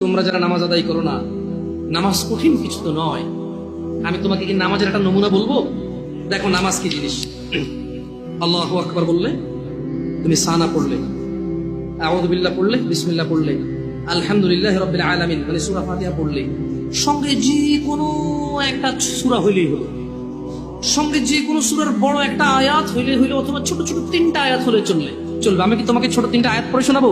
তোমরা যারা নামাজ আদায় করো না, নামাজ কঠিন কিছু তো নয়। আমি তোমাকে কি নামাজের একটা নমুনা বলবো? দেখো নামাজ কি জিনিস। আল্লাহু আকবার বললে, তুমি সানা পড়লে, আউযু বিল্লাহ পড়লে, বিসমিল্লাহ পড়লে, আলহামদুলিল্লাহি রাব্বিল আলামিন মানে সূরা ফাতিহা পড়লে, সঙ্গে যে কোনো একটা সূরা হইলেই হলো, সঙ্গে যে কোনো সূরার বড় একটা আয়াত হইলে হইলো, অথবা ছোট ছোট তিনটা আয়াত হলে চলবে। আমি কি তোমাকে ছোট তিনটা আয়াত পড়ে শোনাবো?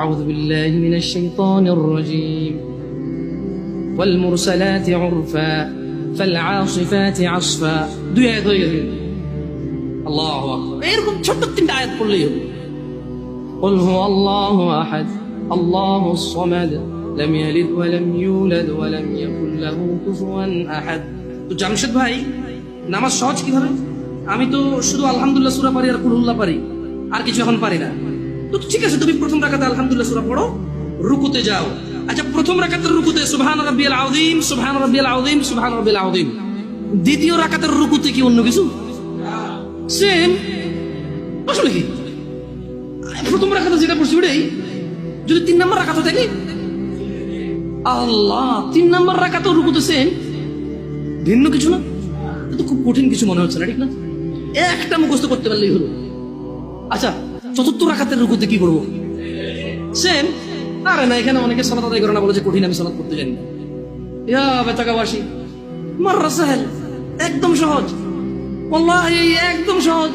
আউযু বিল্লাহি মিনাশ শাইতানির রাজীম, ওয়াল মুরসালাতি উরফা ফাল আসিফাতি আসফা। দুই আয়াত হয়ে গেল। আল্লাহু আকবার। এরকম ছোট তিনটা আয়াত পড়লেই হলো। কুল হুয়াল্লাহু আহাদ আল্লাহুস সামাদ লাম ইয়ালিদ ওয়া লাম ইউলাদ ওয়া লাম ইয়াকুল লাহু কুফুয়ান আহাদ। তো জামশেদ ভাই, নামাজ সহজ কিভাবে? আমি তো শুধু আলহামদুলিল্লাহ সূরা পারি আর কুল হুল্লাহ পারি, আর কিছু এখন পারি না। তো ঠিক আছে, তুমি প্রথম রাকাতে আলহামদুলিল্লাহ সূরা পড়ো, রুকুতে যাও। আচ্ছা, প্রথম রাকাতের রুকুতে সুবহান রাব্বিয়াল আযীম, সুবহান রাব্বিয়াল আযীম, সুবহান রাব্বিয়াল আযীম। দ্বিতীয় রাকাতের রুকুতে কি অন্য কিছু? সেম। আসলে কি প্রথম রাকাতে যেটা পড়ছি ওটাই, যদি 3 নম্বর রাকাত থাকে, আল্লাহ 3 নম্বর রাকাতেও রুকুতে সেম, ভিন্ন কিছু না। তো খুব কঠিন কিছু মনে হচ্ছে না, ঠিক না? একটা মুখস্থ করতে পারলেই হলো। আচ্ছা, চতুর্থ রাকাতের রুকুতে কি করবো? সেম। আরে না, এখানে অনেকে সালাত আদায় করে না, বলে যে কঠিন, আমি সালাত করতে জানি না। ইয়া বেতাকাবাসী, মাররা সাহেল, একদম সহজ, ওয়াল্লাহি একদম সহজ।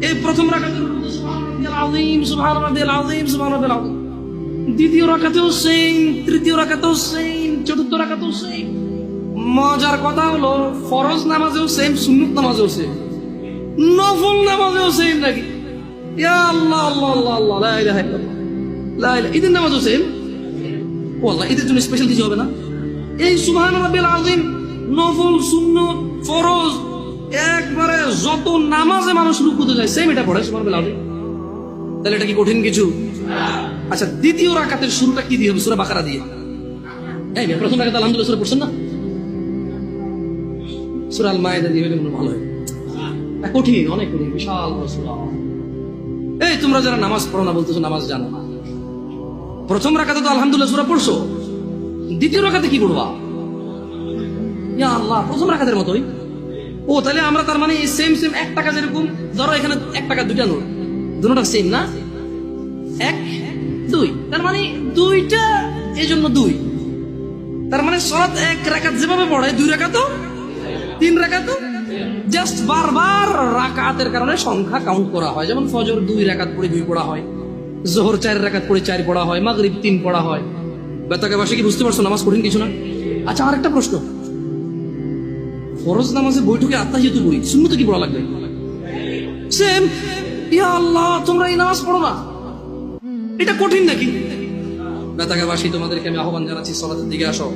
এই প্রথম রাকাতের রুকুতে সুবহান রাব্বিয়াল আযীম, সুবহান রাব্বিয়াল আযীম, সুবহান রাব্বিয়াল আযীম। দ্বিতীয় রাকাতেও সেম, তৃতীয় রাকাতেও সেম, চতুর্থ রাকাতেও সেম। মজার কথা হলো, ফরজ নামাজেও সেম, সুন্নত নামাজেও সেম, নফল নামাজেও সেম নাকি? ইয়া আল্লাহ আল্লাহ আল্লাহ আল্লাহ, লা ইলাহা ইল্লাল্লাহ, লা ইলাহা। ঈদের নামাজও সেম। ওয়াল্লাহ, ঈদের জন্য স্পেশাল কিছু হবে না? এই সুবহান রাব্বিয়াল আযীম, নফল, সুন্নত, ফরজ, একবারে যত নামাজে মানুষ রুকুতে যায় সেম এটা পড়ে সুবহান রাব্বিয়াল আযীম। তাহলে এটা কি কঠিন কিছু? আচ্ছা, দ্বিতীয় রাকাতের শুরুটা কি দিয়ে হবে? সূরা বাকারা দিয়ে। এই প্রথম রাকাতে আলহামদুলিল্লাহ সূরা পড়ছেন না? সূরা আল মায়েদা দিয়ে হলে ভালো হয়। কঠিন, অনেক কঠিন, বিশাল সূরা। এই তোমরা যারা নামাজ পড়ো না, বলতেছো নামাজ জানো না। প্রথম রাকাতে তো আলহামদুলিল্লাহ সূরা পড়ছো, দ্বিতীয় রাকাতে কি পড়বা? ইয়া আল্লাহ, প্রথম রাকাতের মতোই। ও তাহলে আমরা তার মানে সেম সেম 1 টাকা, যেরকম ধরো এখানে 1 টাকা দুইটা নোট, দুটোটা সেম না? 1 2, তার মানে দুইটা, এই জন্য 2। তার মানে সালাত 1 রাকাত যেভাবে পড়ে, 2 রাকাতও 3 রাকাতও, জাস্ট বারবার রাকাতের কারণে সংখ্যা কাউন্ট করা হয়। যেমন ফজর 2 রাকাত পড়ে 2 পড়া হয়, যোহর 4 রাকাত পড়ে 4 পড়া হয়, মাগরিব 3 পড়া হয়। বেতাকাবাসী কি বুঝতে পারছো নামাজ কঠিন কিছু না? আচ্ছা, আরেকটা প্রশ্ন, ফরজ নামাজে বৈঠকে আত্তাহিয়াতু পড়ি, সুন্নতে কি পড়া লাগবে? সেম। ইয়া আল্লাহ, তোমরা এই নামাজ পড়ো না, এটা কঠিন নাকি? বেতাকাবাসী, তোমাদেরকে আমি আহ্বান জানাচ্ছি, সালাতের দিকে আসো।